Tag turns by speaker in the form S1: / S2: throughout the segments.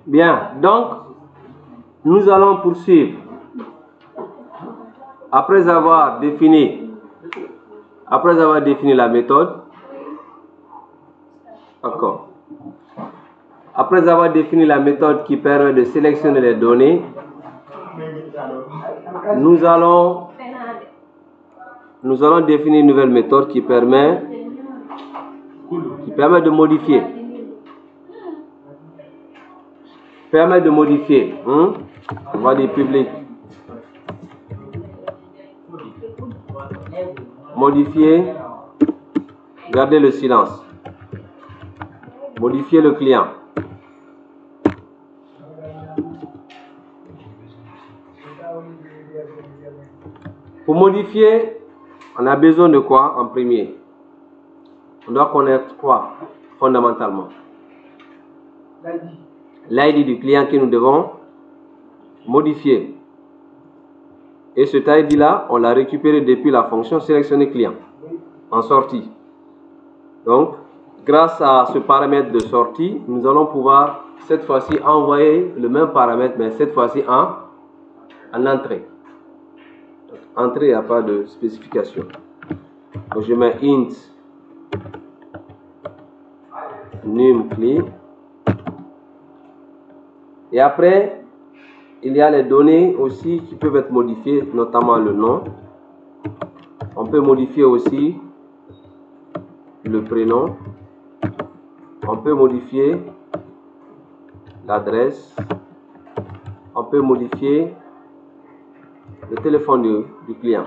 S1: Bien, donc nous allons poursuivre. Après avoir défini la méthode, d'accord. Après avoir défini la méthode qui permet de sélectionner les données, nous allons définir une nouvelle méthode qui permet de modifier. On va dire public. Modifier. Gardez le silence. Modifier le client. Pour modifier, on a besoin de quoi en premier? On doit connaître quoi fondamentalement? L'ID du client que nous devons modifier. Et cet ID là, on l'a récupéré depuis la fonction sélectionner client en sortie. Donc, grâce à ce paramètre de sortie, nous allons pouvoir cette fois-ci envoyer le même paramètre, mais cette fois-ci en entrée. Donc, entrée, il n'y a pas de spécification. Donc, je mets int numCli. Et après, il y a les données aussi qui peuvent être modifiées, notamment le nom. On peut modifier aussi le prénom. On peut modifier l'adresse. On peut modifier le téléphone du client.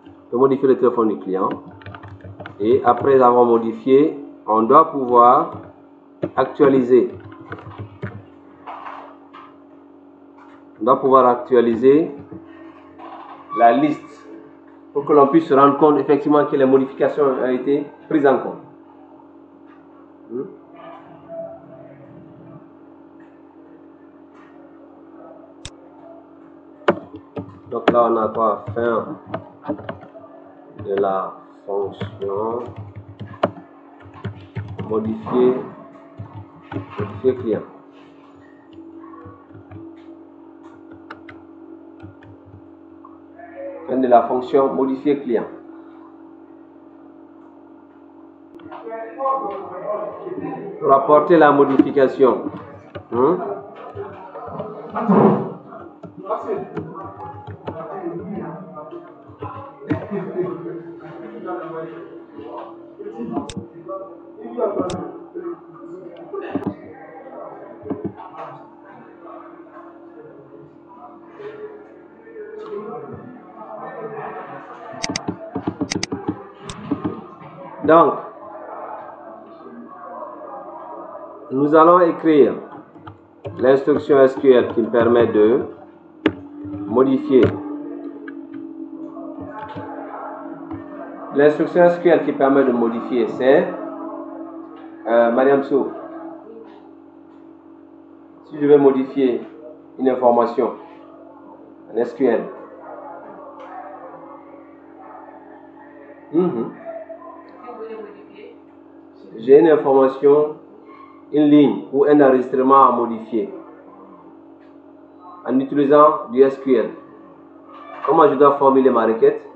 S1: On peut modifier le téléphone du client. Et après avoir modifié, on doit pouvoir actualiser. On doit pouvoir actualiser la liste pour que l'on puisse se rendre compte effectivement que les modifications ont été prises en compte. Donc là, on a quoi? Fin de la fonction modifier client. Fin de la fonction modifier client. Pour apporter la modification. Donc, nous allons écrire l'instruction SQL qui me permet de modifier. L'instruction SQL qui permet de modifier, c'est Mariam Sou. Si je vais modifier une information en SQL, j'ai une information, une ligne ou un enregistrement à modifier en utilisant du SQL. Comment je dois formuler ma requête?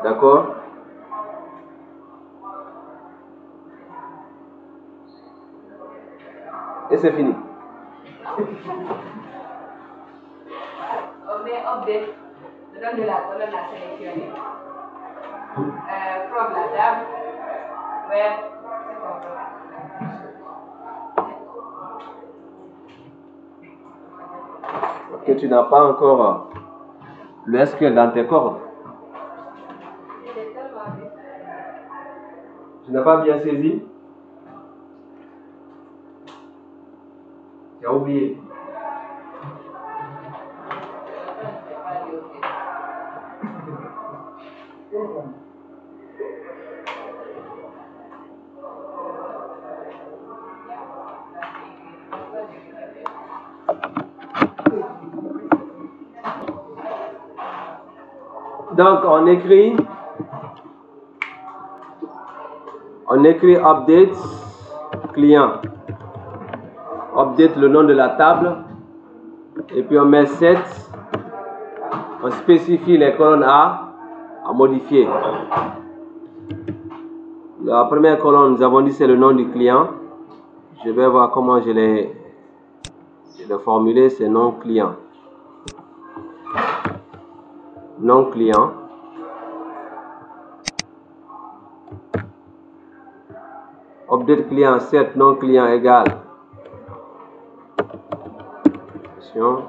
S1: D'accord? Et c'est fini.
S2: On met update, le nom de la colonne à sélectionner. From la table, web, c'est comme ça.
S1: Que tu n'as pas encore le SQL dans tes cordes. Tu n'as pas bien saisi? Tu as oublié. Donc on écrit update client, update le nom de la table, et puis on met 7, on spécifie les colonnes à modifier. La première colonne, nous avons dit c'est le nom du client. Je vais voir comment je l'ai formulé, c'est nom client. Nom client. Update client, 7 nom client égale. Attention.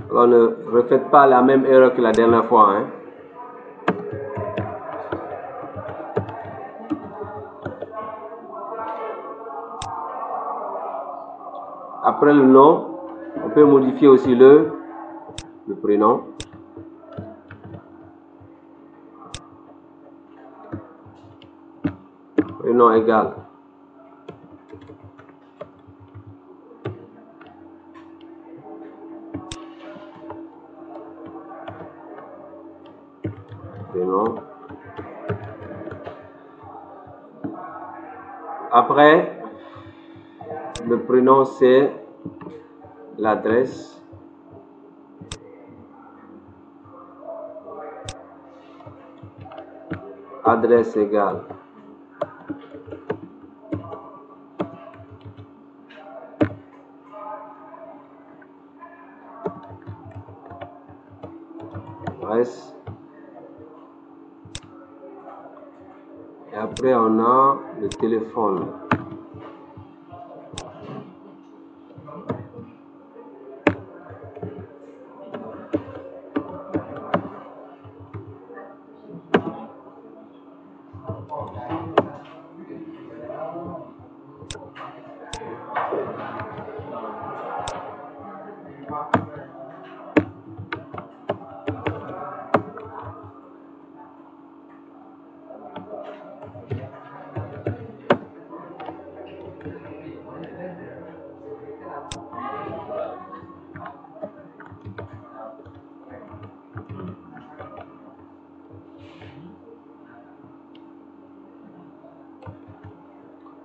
S1: Alors ne refaites pas la même erreur que la dernière fois. Hein. Après le nom, on peut modifier aussi le prénom. Prénom égal. Prénom. Après, le prénom c'est l'adresse. Adresse égale. Adresse. Et après on a le téléphone.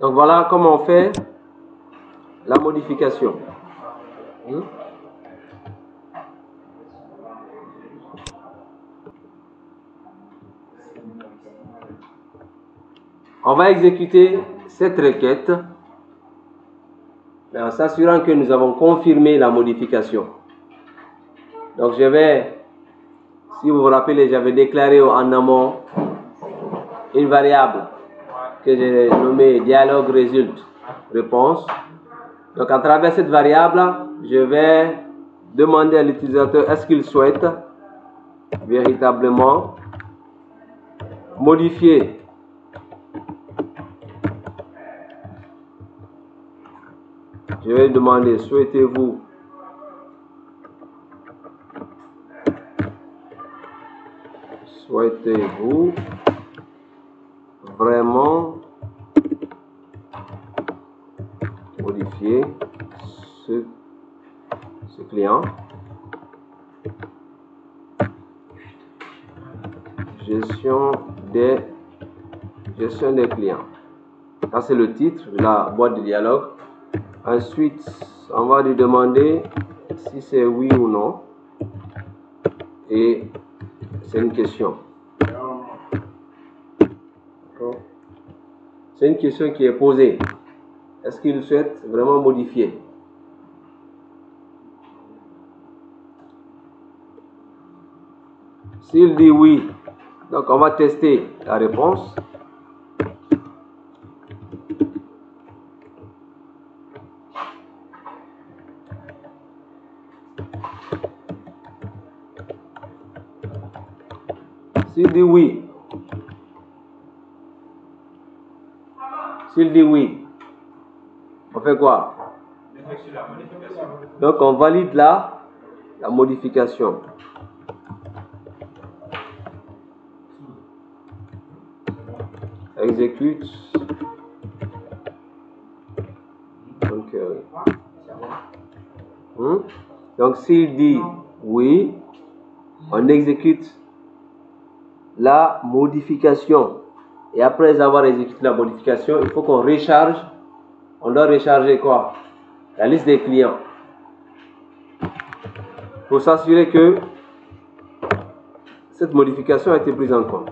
S1: Donc voilà comment on fait la modification. On va exécuter cette requête en s'assurant que nous avons confirmé la modification. Donc je vais, si vous vous rappelez, j'avais déclaré en amont une variable que j'ai nommée dialogue résulte réponse. Donc à travers cette variable, je vais demander à l'utilisateur est-ce qu'il souhaite véritablement modifier je vais demander souhaitez-vous vraiment modifier ce client. Gestion des clients. Ça c'est le titre de la boîte de dialogue. Ensuite, on va lui demander si c'est oui ou non. Et c'est une question. C'est une question qui est posée. Est-ce qu'il souhaite vraiment modifier? S'il dit oui, donc on va tester la réponse. S'il dit oui, on fait quoi? Donc on valide la modification. Exécute. Donc Donc s'il dit oui, on exécute la modification. Et après avoir exécuté la modification, il faut qu'on recharge. On doit recharger quoi? La liste des clients. Pour s'assurer que cette modification a été prise en compte.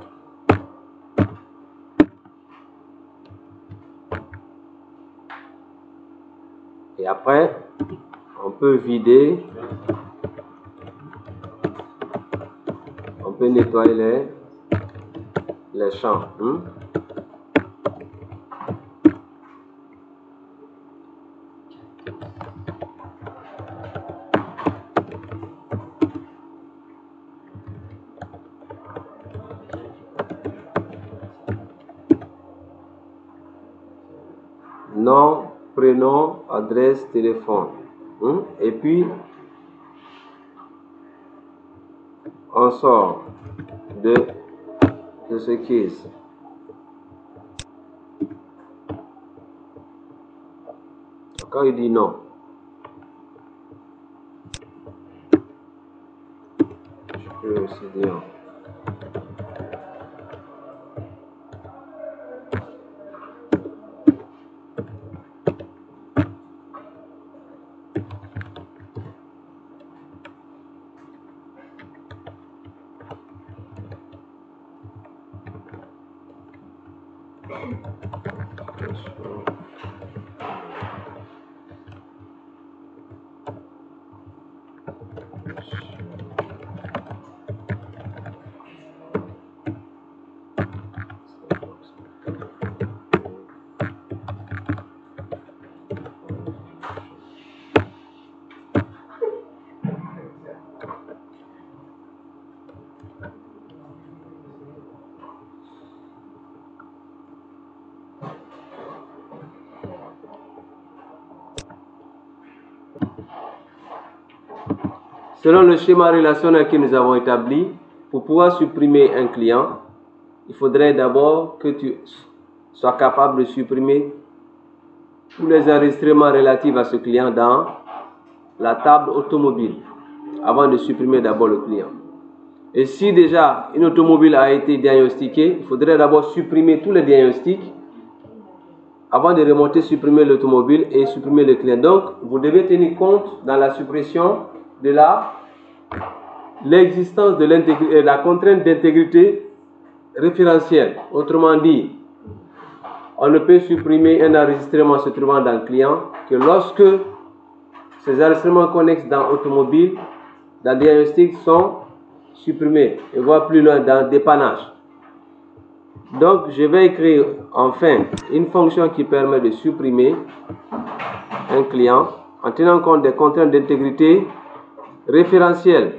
S1: Et après, on peut vider, on peut nettoyer les champs. Nom, prénom, adresse, téléphone. Et puis, on sort de ce case. Quand il dit non, je peux aussi dire selon le schéma relationnel que nous avons établi, pour pouvoir supprimer un client, il faudrait d'abord que tu sois capable de supprimer tous les enregistrements relatifs à ce client dans la table automobile, avant de supprimer d'abord le client. Et si déjà une automobile a été diagnostiquée, il faudrait d'abord supprimer tous les diagnostics avant de remonter, supprimer l'automobile et supprimer le client. Donc, vous devez tenir compte dans la suppression de l'existence de la contrainte d'intégrité référentielle. Autrement dit, on ne peut supprimer un enregistrement se trouvant dans le client que lorsque ces enregistrements connexes dans automobile, dans le diagnostic, sont supprimés. Et voir plus loin dans dépannage. Donc, je vais écrire enfin une fonction qui permet de supprimer un client en tenant compte des contraintes d'intégrité référentielle.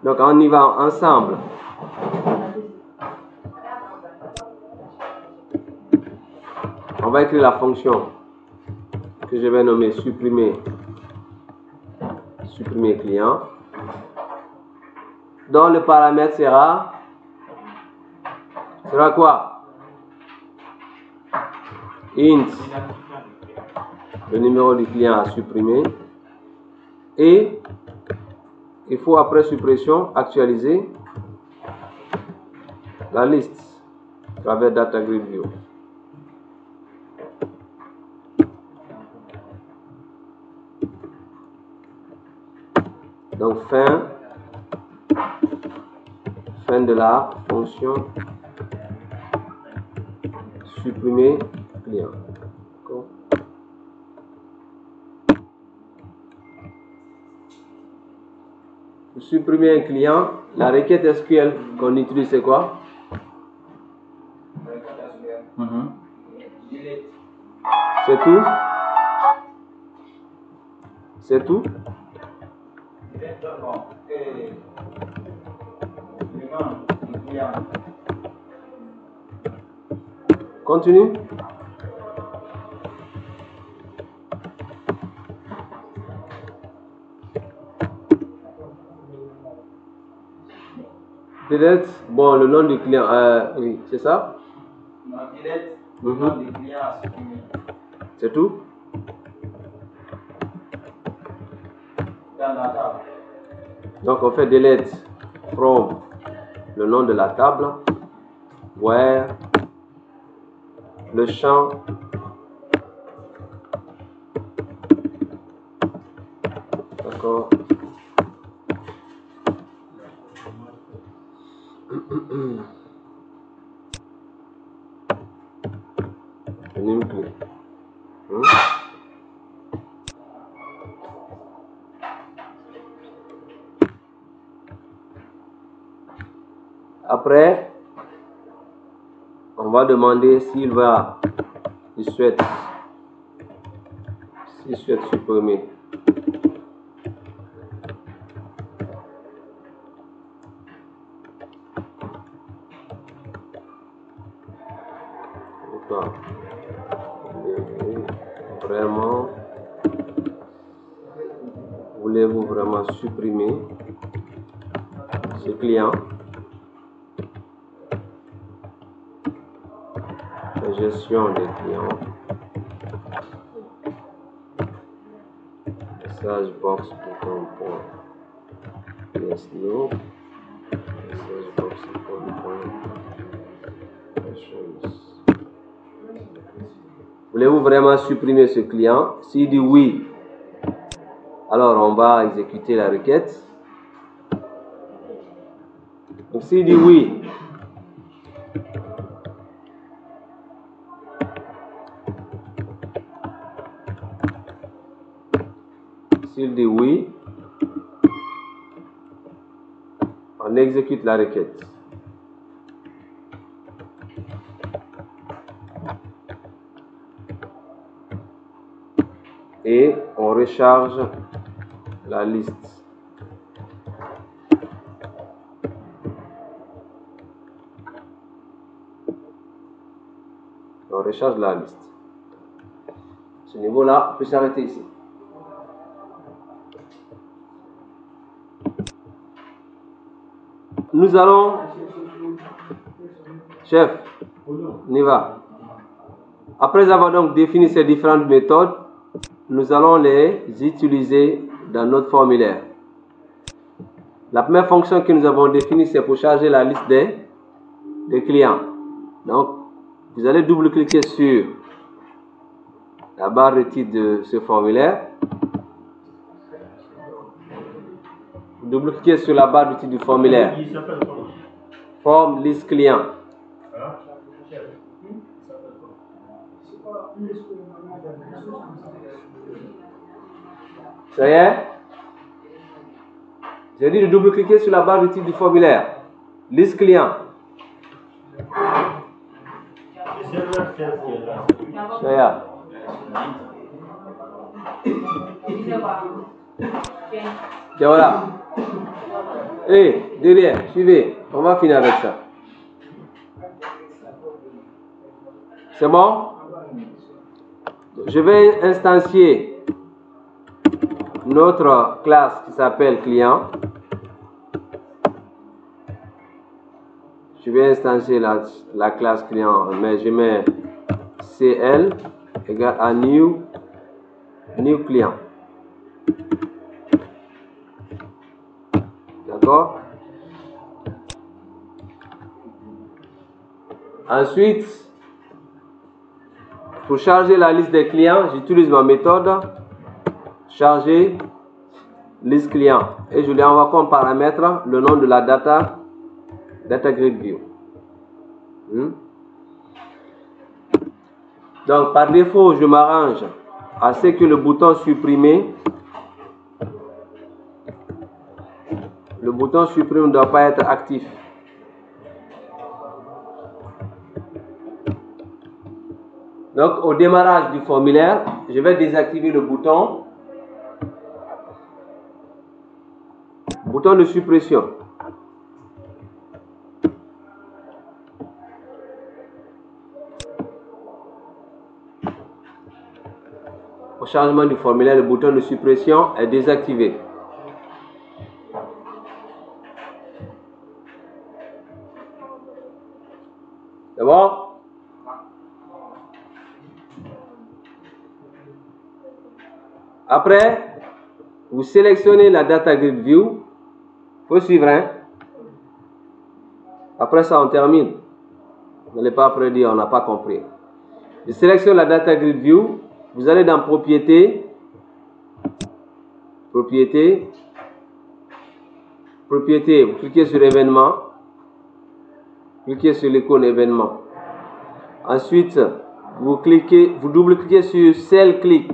S1: Donc, on y va ensemble. On va écrire la fonction que je vais nommer supprimer client, dont le paramètre sera quoi? Int, le numéro du client à supprimer, et il faut après suppression actualiser la liste à travers Data Grid View. Donc fin de la fonction supprimer client. Pour supprimer un client, la requête SQL qu'on utilise, c'est quoi? C'est tout? C'est tout? Continue. Peut-être, bon, le nom du client, oui, c'est ça?
S3: Non, le nom du client à supprimer.
S1: C'est tout? Donc on fait delete from le nom de la table, where le champ d'accord. Après, on va demander s'il souhaite supprimer. Voulez-vous vraiment supprimer ce client? La gestion des clients. Message box bouton point. Yes, no. Message box bouton point. Voulez-vous vraiment supprimer ce client? S'il dit oui, alors on va exécuter la requête. Donc s'il dit oui, on exécute la requête. Et on recharge la liste. On recharge la liste. Ce niveau-là peut s'arrêter ici. Nous allons, chef, on y va. Après avoir donc défini ces différentes méthodes, nous allons les utiliser dans notre formulaire. La première fonction que nous avons définie, c'est pour charger la liste des clients. Donc, vous allez double-cliquer sur la barre de titre de ce formulaire. Double-cliquez sur la barre de titre du formulaire. Forme liste client. Ça y est? J'ai dit de double-cliquer sur la barre de titre du formulaire. Liste client. Ça y est. Et voilà. Et derrière, suivez. On va finir avec ça. C'est bon? Je vais instancier notre classe qui s'appelle client. Je vais instancier la classe client, mais je mets CL égale à new client. D'accord? Ensuite, pour charger la liste des clients, j'utilise ma méthode charger liste client et je lui envoie comme paramètre le nom de la data grid view. Donc par défaut, je m'arrange à ce que le bouton supprimer, ne doit pas être actif. Donc au démarrage du formulaire, je vais désactiver le bouton de suppression. Au changement du formulaire, le bouton de suppression est désactivé. C'est bon? Après, Vous sélectionnez la Data Grid View. Il faut suivre, hein? Après ça, on termine. Vous n'allez pas après dire on n'a pas compris. Je sélectionne la Data Grid View. Vous allez dans Propriétés. Propriétés. Propriétés. Vous cliquez sur Événements. Cliquez sur l'icône Événements. Ensuite, vous double-cliquez sur Cell Click.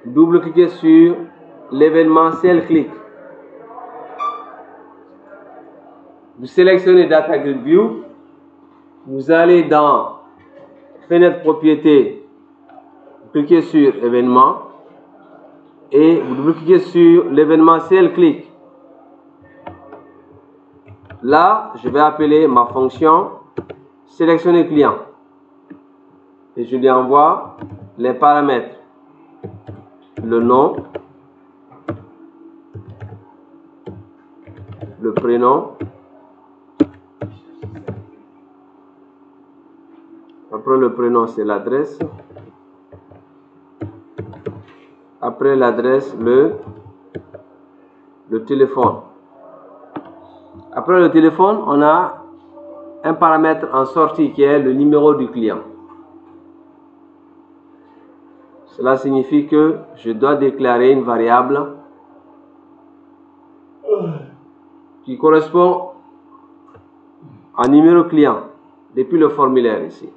S1: Double-cliquez sur l'événement Cell Click. Vous sélectionnez Data Grid View. Vous allez dans Fenêtre Propriétés. Vous cliquez sur Événement. Et vous double-cliquez sur l'événement Cell Click. Là, je vais appeler ma fonction sélectionner client. Et je lui envoie les paramètres. Le nom, le prénom, après le prénom c'est l'adresse, après l'adresse le téléphone. Après le téléphone, on a un paramètre en sortie qui est le numéro du client. Cela signifie que je dois déclarer une variable qui correspond à numéro client depuis le formulaire ici.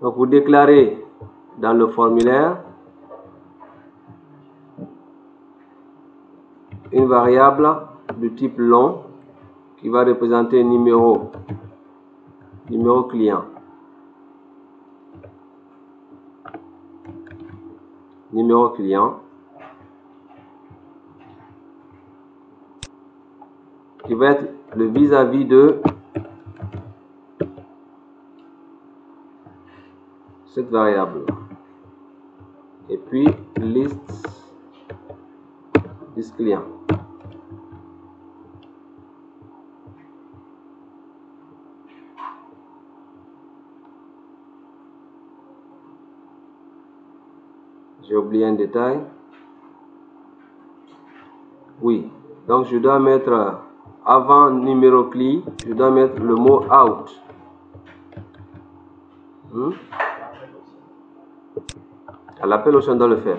S1: Donc vous déclarez dans le formulaire une variable de type long qui va représenter numéro client. Numéro client qui va être le vis-à-vis de cette variable. Et puis liste client. J'ai oublié un détail. Oui, donc je dois mettre avant numéro CLI, je dois mettre le mot out. À l'appel aussi on doit le faire.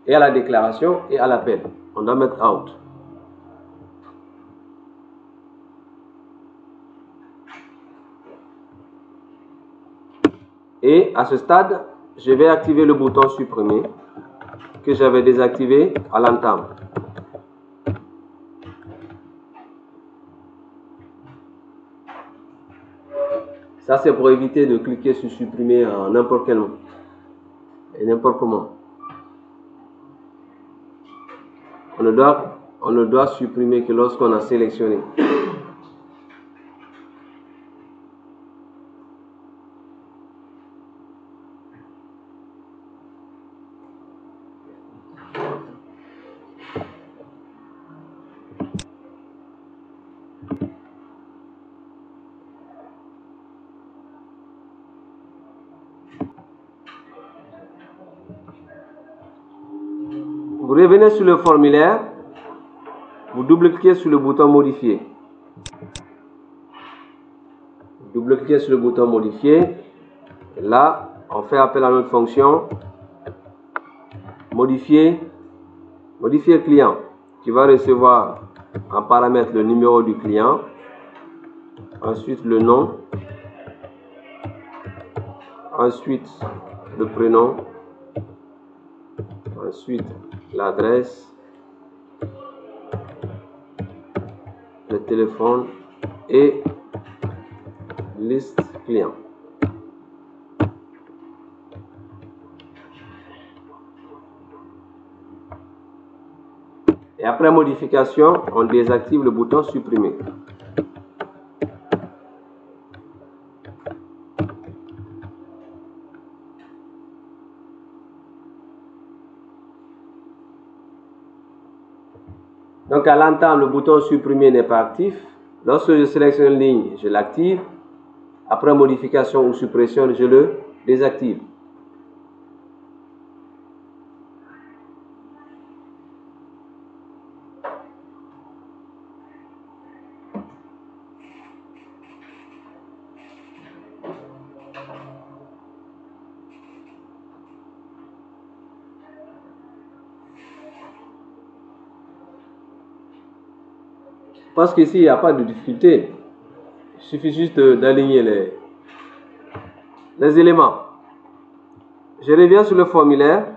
S1: Et à la déclaration et à l'appel, on doit mettre out. Et à ce stade, je vais activer le bouton supprimer que j'avais désactivé à l'entame. Ça, c'est pour éviter de cliquer sur supprimer en n'importe quel moment et n'importe comment. On ne doit supprimer que lorsqu'on a sélectionné. Vous revenez sur le formulaire, vous double-cliquez sur le bouton modifier. Double-cliquez sur le bouton modifier. Et là, on fait appel à notre fonction modifier client qui va recevoir en paramètre le numéro du client, ensuite le nom, ensuite le prénom, ensuite l'adresse, le téléphone et liste client. Et après modification, on désactive le bouton supprimer. Donc à l'entame, le bouton supprimer n'est pas actif. Lorsque je sélectionne une ligne, je l'active. après modification ou suppression, je le désactive. Parce qu'ici, il n'y a pas de difficulté. Il suffit juste d'aligner les éléments. Je reviens sur le formulaire.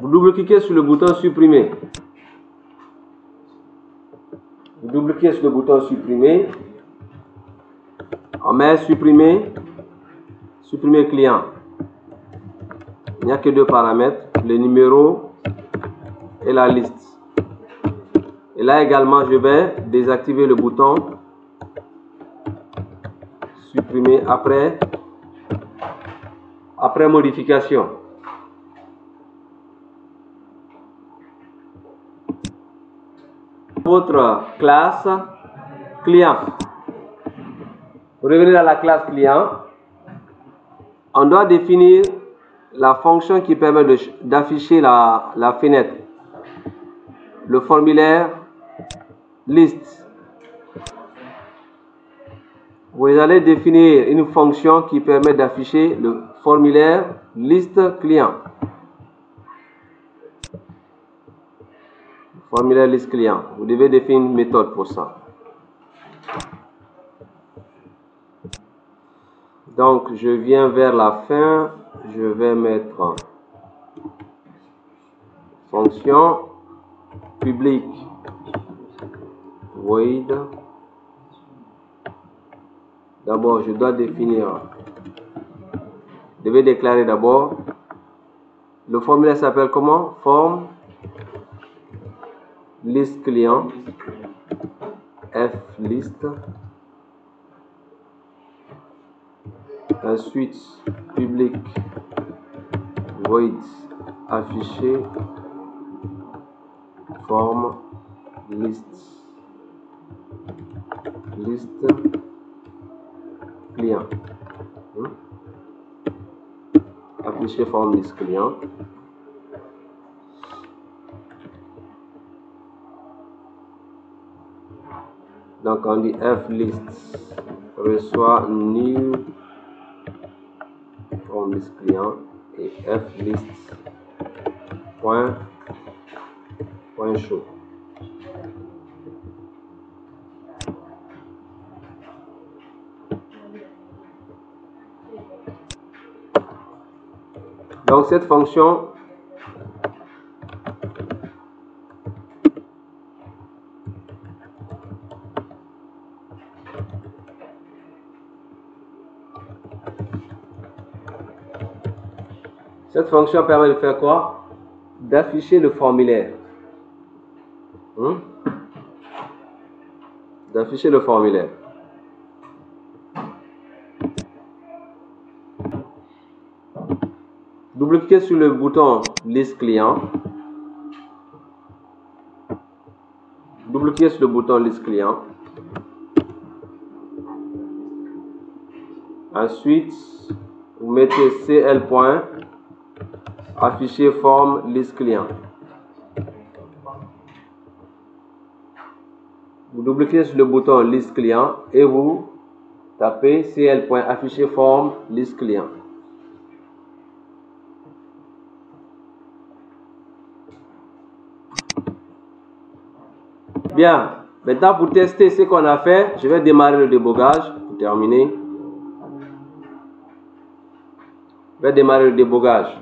S1: Vous double-cliquez sur le bouton supprimer. Vous double-cliquez sur le bouton supprimer. On met supprimer client. Il n'y a que deux paramètres, le numéro et la liste. Et là également, je vais désactiver le bouton supprimer après modification. Votre classe client. Vous revenez dans la classe client. On doit définir la fonction qui permet d'afficher la fenêtre. Le formulaire liste. Vous allez définir une fonction qui permet d'afficher le formulaire liste client. Formulaire liste client. Vous devez définir une méthode pour ça. Donc, je viens vers la fin. Je vais mettre fonction public void. D'abord, je dois définir. Je devais déclarer d'abord. Le formulaire s'appelle comment? Form liste client. F list. Ensuite, public void affiché form liste client. Afficher forme liste client. Donc on dit F list reçoit new forme liste client et F list point show. Donc cette fonction permet de faire quoi? D'afficher le formulaire. D'afficher le formulaire. Double-cliquez sur le bouton liste client. Double-cliquez sur le bouton liste client. Ensuite, vous mettez CL point afficher forme liste client. Vous double-cliquez sur le bouton liste client et vous tapez CL point afficher forme liste client. Bien, maintenant pour tester ce qu'on a fait, je vais démarrer le débogage pour terminer. Je vais démarrer le débogage.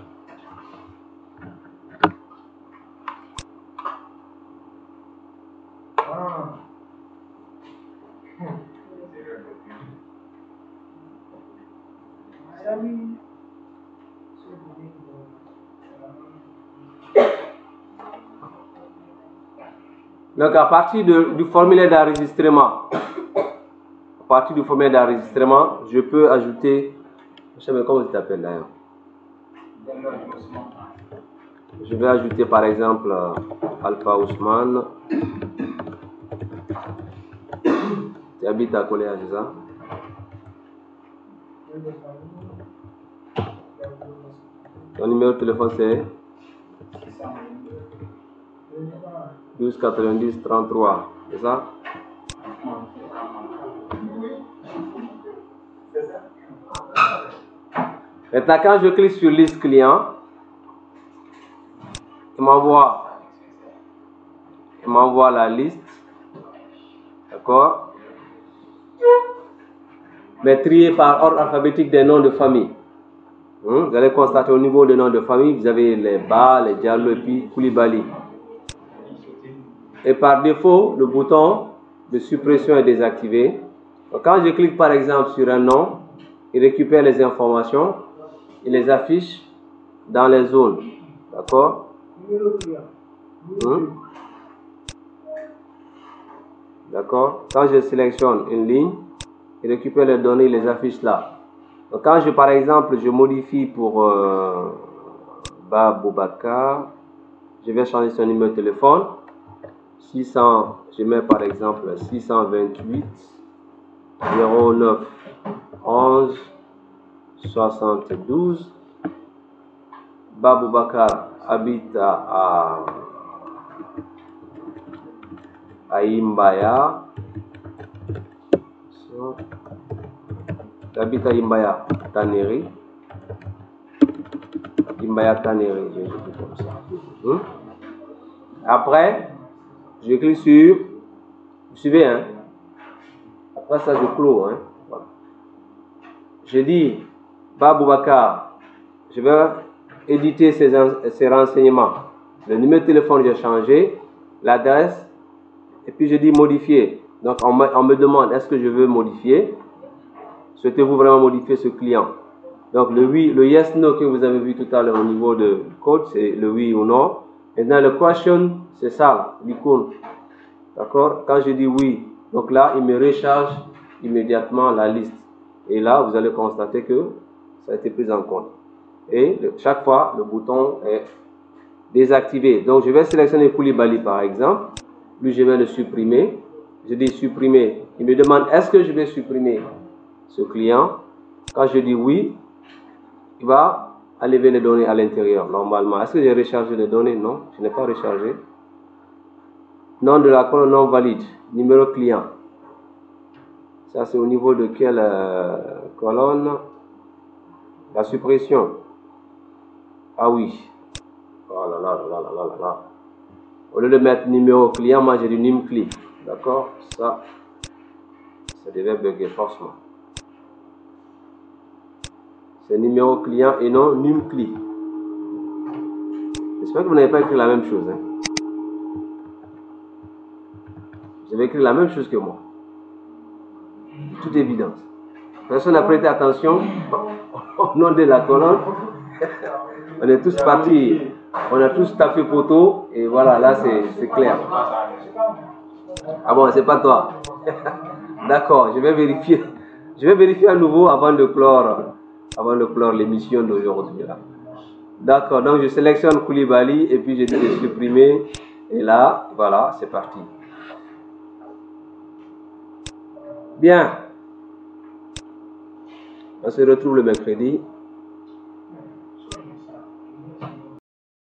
S1: Donc à partir du formulaire d'enregistrement, je peux ajouter, je sais pas comment ça s'appelle d'ailleurs. Je vais ajouter par exemple Alpha Ousmane. Tu habites à Coléa, c'est ça? Ton numéro de téléphone c'est 12 90 33, c'est ça? Maintenant, quand je clique sur liste client, il m'envoie la liste, d'accord? Mais triée par ordre alphabétique des noms de famille. Vous allez constater au niveau des noms de famille, vous avez les Ba, les Diallo et puis Koulibaly. Et par défaut, le bouton de suppression est désactivé. Donc, quand je clique par exemple sur un nom, il récupère les informations, il les affiche dans les zones. D'accord? D'accord? Quand je sélectionne une ligne, il récupère les données, il les affiche là. Donc quand par exemple, je modifie pour Ba Boubacar, je vais changer son numéro de téléphone. 600, je mets par exemple 628 09 11 72. Ba Boubacar habite à Imbaya. Habite à Imbaya Taneri. Imbaya Taneri, je dis comme ça. Après, je clique sur. Vous suivez, hein? Après ça, je clôt, hein? Voilà. Je dis Ba Boubacar, je vais éditer ces renseignements. Le numéro de téléphone, j'ai changé, l'adresse, et puis je dis modifier. Donc on me demande est-ce que je veux modifier? Souhaitez-vous vraiment modifier ce client? Donc le oui, le yes no que vous avez vu tout à l'heure au niveau de code, c'est le oui ou non. Maintenant le question, c'est ça, l'icône. D'accord? Quand je dis oui, donc là il me recharge immédiatement la liste. Et là vous allez constater que ça a été pris en compte. Et chaque fois le bouton est désactivé. Donc je vais sélectionner Koulibaly par exemple. Lui je vais le supprimer. Je dis supprimer. Il me demande est-ce que je vais supprimer ce client. Quand je dis oui, il va enlever les données à l'intérieur normalement. Est-ce que j'ai rechargé les données? Non, je n'ai pas rechargé. Nom de la colonne non valide. Numéro client. Ça c'est au niveau de quelle colonne? La suppression. Ah oui. Oh là là là là là là là. Au lieu de mettre numéro client, moi j'ai du numcli. D'accord? Ça devait bugger forcément. C'est numéro client et non numcli. J'espère que vous n'avez pas écrit la même chose. Hein? Vous avez écrit la même chose que moi. De toute évidence. Personne n'a prêté attention au nom de la colonne. On est tous partis. On a tous tapé poteau. Et voilà, là c'est clair. Ah bon, c'est pas toi. D'accord, je vais vérifier. Je vais vérifier à nouveau avant de clore l'émission d'aujourd'hui. D'accord, donc je sélectionne Koulibaly et puis je dis de supprimer. Et là, voilà, c'est parti. Bien. On se retrouve le mercredi.